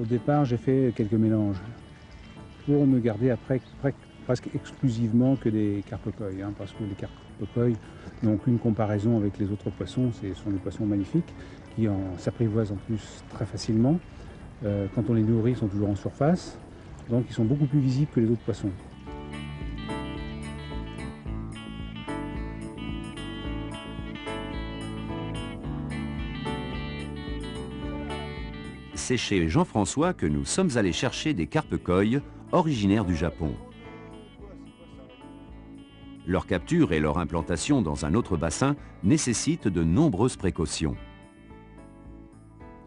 Au départ, j'ai fait quelques mélanges pour ne garder après presque exclusivement que des carpe-coï, hein, parce que les carpe-coï n'ont aucune comparaison avec les autres poissons. Ce sont des poissons magnifiques qui s'apprivoisent en plus très facilement. Quand on les nourrit, ils sont toujours en surface, donc ils sont beaucoup plus visibles que les autres poissons. C'est chez Jean-François que nous sommes allés chercher des carpe-coï originaires du Japon. Leur capture et leur implantation dans un autre bassin nécessitent de nombreuses précautions.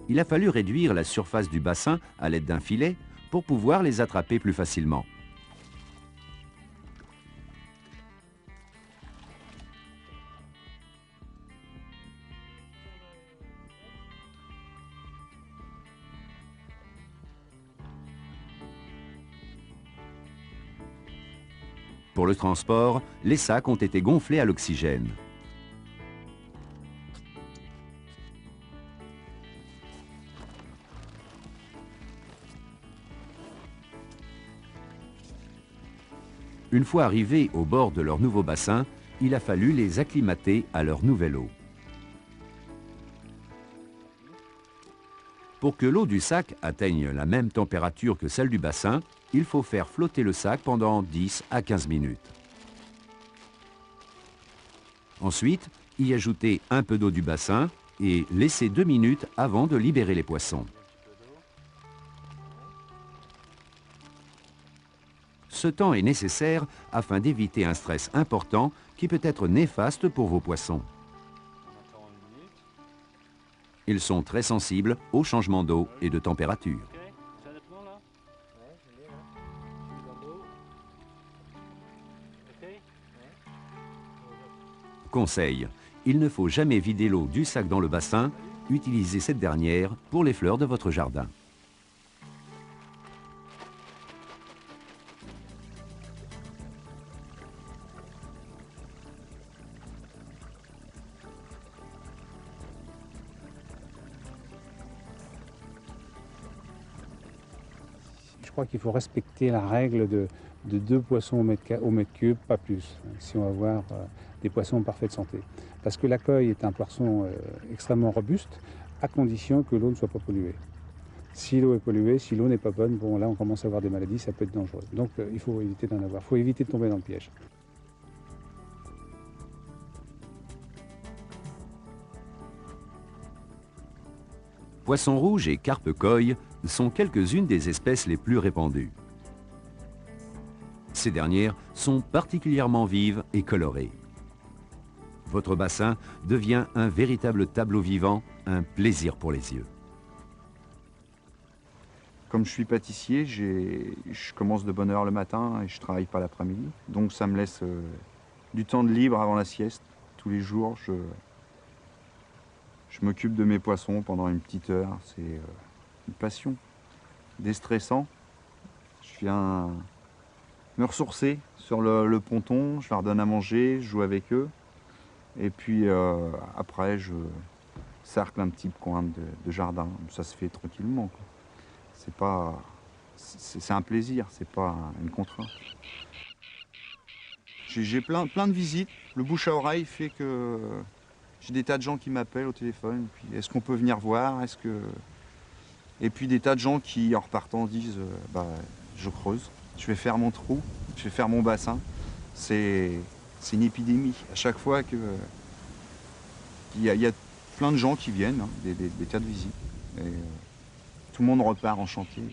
Il a fallu réduire la surface du bassin à l'aide d'un filet pour pouvoir les attraper plus facilement. Pour le transport, les sacs ont été gonflés à l'oxygène. Une fois arrivés au bord de leur nouveau bassin, il a fallu les acclimater à leur nouvelle eau. Pour que l'eau du sac atteigne la même température que celle du bassin, il faut faire flotter le sac pendant 10 à 15 minutes. Ensuite, y ajouter un peu d'eau du bassin et laisser 2 minutes avant de libérer les poissons. Ce temps est nécessaire afin d'éviter un stress important qui peut être néfaste pour vos poissons. Ils sont très sensibles aux changements d'eau et de température. Conseil, il ne faut jamais vider l'eau du sac dans le bassin, utilisez cette dernière pour les fleurs de votre jardin. Je crois qu'il faut respecter la règle de 2 poissons au mètre cube, pas plus, si on va avoir des poissons en parfaite santé. Parce que la coï est un poisson extrêmement robuste, à condition que l'eau ne soit pas polluée. Si l'eau est polluée, si l'eau n'est pas bonne, bon là on commence à avoir des maladies, ça peut être dangereux. Donc il faut éviter d'en avoir, il faut éviter de tomber dans le piège. Poissons rouges et carpe-coï sont quelques-unes des espèces les plus répandues. Ces dernières sont particulièrement vives et colorées. Votre bassin devient un véritable tableau vivant, un plaisir pour les yeux. Comme je suis pâtissier, je commence de bonne heure le matin et je travaille pas l'après-midi. Donc ça me laisse du temps de libre avant la sieste. Tous les jours, je m'occupe de mes poissons pendant une petite heure. C'est une passion, déstressant. Je viens me ressourcer sur le ponton, je leur donne à manger, je joue avec eux. Et puis après, je cercle un petit coin de jardin. Ça se fait tranquillement, quoi. C'est un plaisir, c'est pas une contrainte. J'ai plein de visites. Le bouche à oreille fait que j'ai des tas de gens qui m'appellent au téléphone. Est-ce qu'on peut venir voir? Et puis des tas de gens qui, en repartant, disent je creuse, je vais faire mon trou, je vais faire mon bassin. C'est une épidémie. À chaque fois qu'il y a plein de gens qui viennent, hein, des tas de visites. Et, tout le monde repart en chantier.